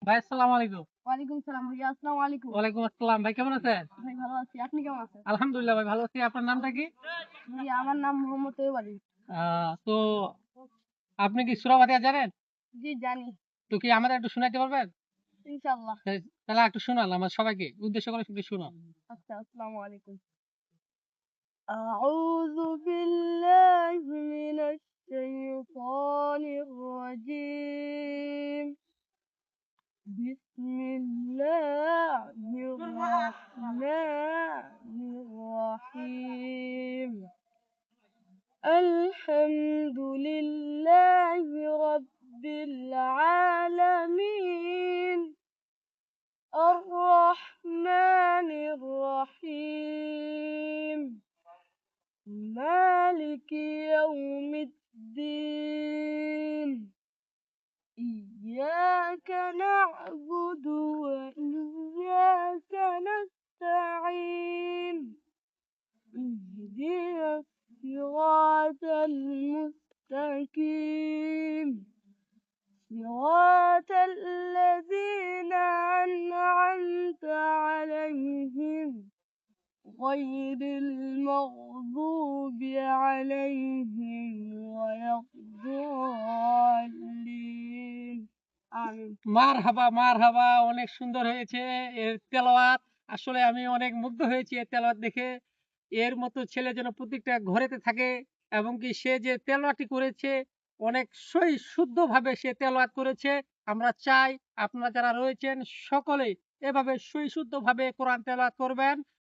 ভাই আসসালামু আলাইকুম। ওয়ালাইকুম সালাম ভাইয়া। আসসালামু আলাইকুম। ওয়ালাইকুম আসসালাম। ভাই কেমন আছেন? ভাই ভালো আছি। আপনি কেমন আছেন? আলহামদুলিল্লাহ ভাই ভালো আছি। আপনার নামটা কি? ভাইয়া আমার নাম মোহাম্মদ তৈয়ব আলী। তো আপনি কি সূরা ফাতিহা জানেন? জি জানি। তো কি আমাদের একটু শুনাইতে পারবেন? ইনশাআল্লাহ। তাহলে একটু শুনান আমার সবাইকে উদ্দেশ্য করে একটু শুনান। আচ্ছা, আসসালামু আলাইকুম। আউযু বিল্লাহি মিনাশ শাইতানির রাজীম। বিসমিল্লাহির রাহমানির রাহিম। আলহামদুলিল্লাহি রাব্বিল আলামিন। الرحمن الرحيم مالك يوم الدين إياك نعبد وإياك نستعين اهدنا الصراط المستقيم صراط الذين أنعمت عليهم غير المغضوب عليهم ولا الضالين آمين মারহাবা অনেক সুন্দর হয়েছে এর তেলাওয়াত। আসলে আমি অনেক মুগ্ধ হয়েছি এর তেলাওয়াত দেখে। এর মতো ছেলে যেন প্রত্যেকটা ঘরেতে থাকে এবং কি সে যে তেলাওয়াতটি করেছে অনেক শুদ্ধভাবে সে তেলাওয়াত করেছে। আমরা চাই আপনারা যারা রয়েছেন সকলেই এভাবে শুদ্ধভাবে কোরআন তেলাওয়াত করবেন।